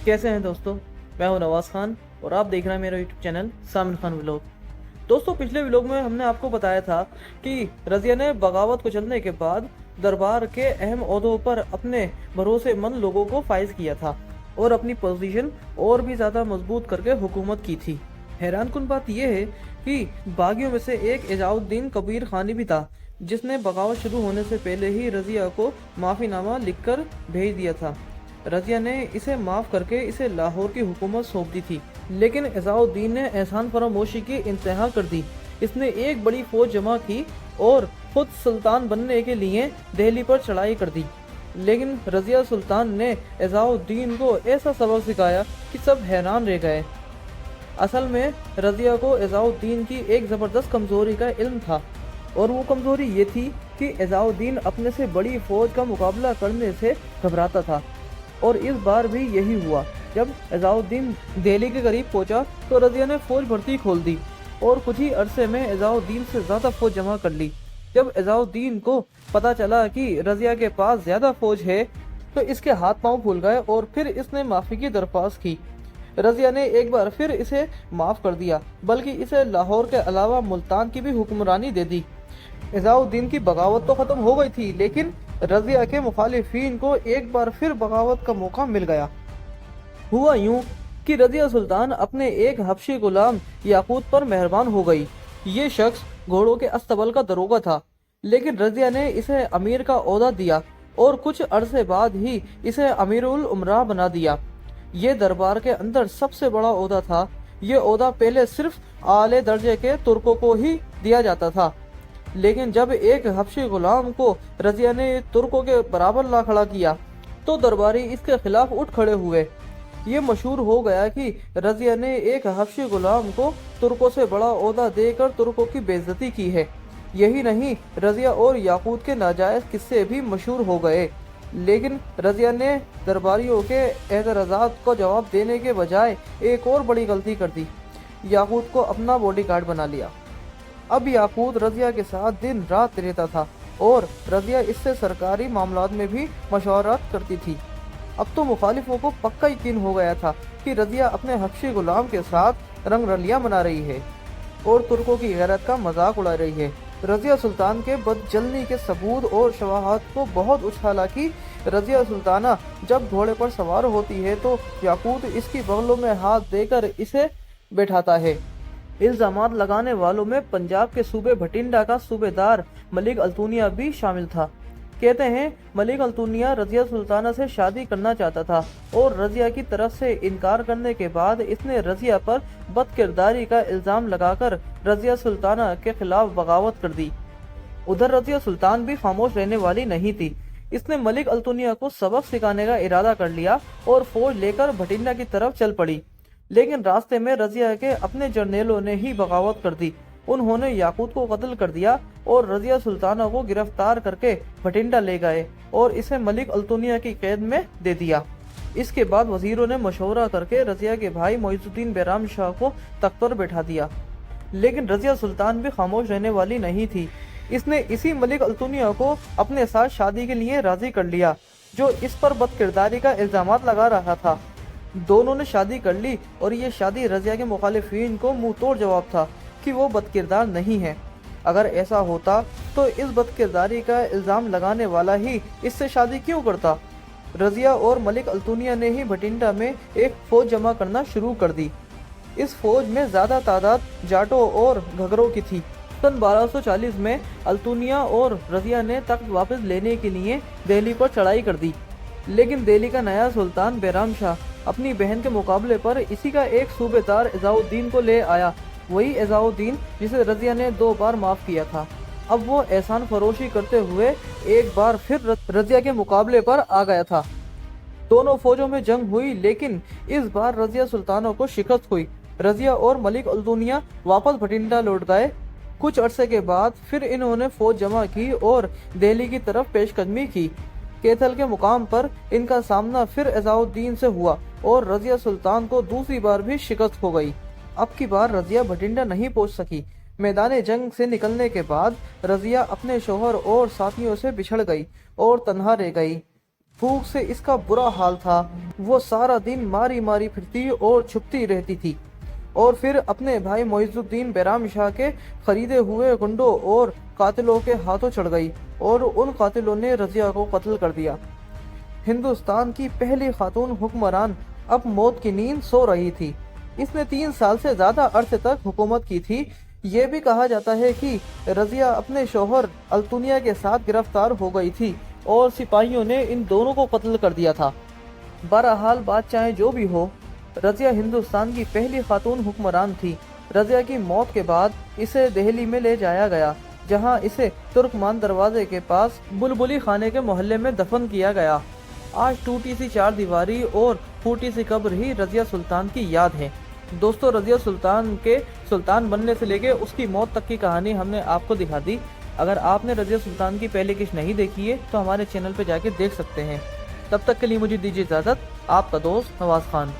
कैसे हैं दोस्तों। मैं हूं नवाज खान और आप देख रहे हैं मेरा यूट्यूब चैनल सामिन खान व्लॉग। दोस्तों, पिछले व्लॉग में हमने आपको बताया था कि रज़िया ने बगावत को चलने के बाद दरबार के अहम ओहदों पर अपने भरोसेमंद लोगों को फाइज किया था और अपनी पोजीशन और भी ज़्यादा मजबूत करके हुकूमत की थी। हैरानकुन बात यह है कि बागियों में से एक एजाउद्दीन कबीर खानी भी था, जिसने बगावत शुरू होने से पहले ही रज़िया को माफ़ीनामा लिखकर भेज दिया था। रज़िया ने इसे माफ़ करके इसे लाहौर की हुकूमत सौंप दी थी, लेकिन एजाउद्दीन ने एहसान फरामोशी की इंतहा कर दी। इसने एक बड़ी फौज जमा की और खुद सुल्तान बनने के लिए दिल्ली पर चढ़ाई कर दी। लेकिन रज़िया सुल्तान ने एजाउद्दीन को ऐसा सबक सिखाया कि सब हैरान रह गए। असल में रज़िया को एजाउद्दीन की एक ज़बरदस्त कमज़ोरी का इल्म था, और वो कमज़ोरी ये थी कि एजाउद्दीन अपने से बड़ी फौज का मुकाबला करने से घबराता था। और इस बार भी यही हुआ। जब एजाउद्दीन दिल्ली के करीब पहुंचा तो रज़िया ने फौज भर्ती खोल दी और कुछ ही अरसे में एजाउद्दीन से ज़्यादा फौज जमा कर ली। जब एजाउद्दीन को पता चला कि रज़िया के पास ज़्यादा फौज है तो इसके हाथ पांव फूल गए और फिर इसने माफ़ी की दरख्वास्त की। रज़िया ने एक बार फिर इसे माफ़ कर दिया, बल्कि इसे लाहौर के अलावा मुल्तान की भी हुक्मरानी दे दी। एजाउद्दीन की बगावत तो ख़त्म हो गई थी, लेकिन रज़िया के मुखालिफिन को एक बार फिर बगावत का मौका मिल गया। हुआ यूं कि रज़िया सुल्तान अपने एक हबशी गुलाम याकूत पर मेहरबान हो गई। ये शख्स घोड़ों के अस्तबल का दरोगा था, लेकिन रज़िया ने इसे अमीर का ओहदा दिया और कुछ अरसे बाद ही इसे अमीरुल उमरा बना दिया। ये दरबार के अंदर सबसे बड़ा ओहदा था। ये ओहदा पहले सिर्फ आले दर्जे के तुर्कों को ही दिया जाता था, लेकिन जब एक हबशी गुलाम को रज़िया ने तुर्कों के बराबर ला खड़ा किया तो दरबारी इसके खिलाफ उठ खड़े हुए। ये मशहूर हो गया कि रज़िया ने एक हबशी गुलाम को तुर्कों से बड़ा ओहदा देकर तुर्कों की बेइज्जती की है। यही नहीं, रज़िया और याकूत के नाजायज़ किस्से भी मशहूर हो गए। लेकिन रज़िया ने दरबारियों के एतराज़ात को जवाब देने के बजाय एक और बड़ी गलती कर दी, याकूत को अपना बॉडीगार्ड बना लिया। अब याकूत रज़िया के साथ दिन रात रहता था और रज़िया इससे सरकारी मामलात में भी मशवरत करती थी। अब तो मुखालिफों को पक्का यकीन हो गया था कि रज़िया अपने हबशी गुलाम के साथ रंग रलियां मना रही है और तुर्कों की गैरत का मजाक उड़ा रही है। रज़िया सुल्तान के बदजल्दी के सबूत और शवाहत को बहुत उछाला कि रज़िया सुल्ताना जब घोड़े पर सवार होती है तो याकूत इसकी बगलों में हाथ देकर इसे बैठाता है। इल्ज़ामात लगाने वालों में पंजाब के सूबे भटिंडा का सूबेदार मलिक अल्तुनिया भी शामिल था। कहते हैं मलिक अल्तुनिया रज़िया सुल्ताना से शादी करना चाहता था और रज़िया की तरफ से इनकार करने के बाद इसने रज़िया पर बदकिरदारी का इल्ज़ाम लगाकर रज़िया सुल्ताना के खिलाफ बगावत कर दी। उधर रज़िया सुल्तान भी खामोश रहने वाली नहीं थी। इसने मलिक अल्तुनिया को सबक सिखाने का इरादा कर लिया और फौज लेकर भटिंडा की तरफ चल पड़ी। लेकिन रास्ते में रज़िया के अपने जर्नेलों ने ही बगावत कर दी। उन्होंने याकूत को कत्ल कर दिया और रज़िया सुल्ताना को गिरफ्तार करके भटिंडा ले गए और इसे मलिक अल्तुनिया की कैद में दे दिया। इसके बाद वजीरों ने मशवरा करके रज़िया के भाई मोइजुद्दीन बैराम शाह को तख्त पर बैठा दिया। लेकिन रज़िया सुल्तान भी खामोश रहने वाली नहीं थी। इसने इसी मलिक अल्तुनिया को अपने साथ शादी के लिए राजी कर लिया, जो इस पर बदकिरदारी का इल्ज़ामात लगा रहा था। दोनों ने शादी कर ली और ये शादी रज़िया के मुखालिफिन को मुंह तोड़ जवाब था कि वो बदकिरदार नहीं है। अगर ऐसा होता तो इस बदकिरदारी का इल्ज़ाम लगाने वाला ही इससे शादी क्यों करता। रज़िया और मलिक अल्तुनिया ने ही भटिंडा में एक फ़ौज जमा करना शुरू कर दी। इस फ़ौज में ज़्यादा तादाद जाटों और घगरों की थी। सन 1240 में अल्तुनिया और रज़िया ने तख्त वापस लेने के लिए दिल्ली पर चढ़ाई कर दी, लेकिन दिल्ली का नया सुल्तान बैराम शाह अपनी बहन के मुकाबले पर इसी का एक सूबेदार एजाउद्दीन को ले आया, वही एजाउद्दीन जिसे रज़िया ने 2 बार माफ़ किया था। अब वो एहसान फरोशी करते हुए एक बार फिर रज़िया के मुकाबले पर आ गया था। दोनों फौजों में जंग हुई, लेकिन इस बार रज़िया सुल्तानों को शिकस्त हुई। रज़िया और मलिक अल्तुनिया वापस भटिंडा लौट गए। कुछ अरसे के बाद फिर इन्होंने फौज जमा की और दिल्ली की तरफ पेशकदमी की। कैथल के मुकाम पर इनका सामना फिर एजाउद्दीन से हुआ और रज़िया सुल्तान को दूसरी बार भी शिकस्त हो गई। अब की बार रज़िया भटिंडा नहीं पहुंच सकी। मैदान जंग से निकलने के बाद रज़िया अपने शौहर और साथियों से बिछड़ गई और तन्हा रह गई। भूख से इसका बुरा हाल था। वो सारा दिन मारी मारी फिरती और छुपती रहती थी और फिर अपने भाई मोइजुद्दीन बैराम शाह के खरीदे हुए गुंडों और कातिलों के हाथों चढ़ गई और उन कातिलों ने रजिया को कत्ल कर दिया। हिंदुस्तान की पहली खातून हुक्मरान अब मौत की नींद सो रही थी। इसने 3 साल से ज्यादा अरसे तक हुकूमत की थी। ये भी कहा जाता है कि रजिया अपने शौहर अल्तुनिया के साथ गिरफ्तार हो गई थी और सिपाहियों ने इन दोनों को कत्ल कर दिया था। बहरहाल बात चाहे जो भी हो, रजिया हिंदुस्तान की पहली खातून हुक्मरान थी। रजिया की मौत के बाद इसे दिल्ली में ले जाया गया, जहां इसे तुर्कमान दरवाजे के पास बुलबुली खाने के मोहल्ले में दफन किया गया। आज टूटी सी चारदीवारी और फूटी सी कब्र ही रजिया सुल्तान की याद है। दोस्तों, रजिया सुल्तान के सुल्तान बनने से लेके उसकी मौत तक की कहानी हमने आपको दिखा दी। अगर आपने रजिया सुल्तान की पहली किस्त नहीं देखी है तो हमारे चैनल पे जाके देख सकते हैं। तब तक के लिए मुझे दीजिए इजाज़त। आपका दोस्त नवाज खान।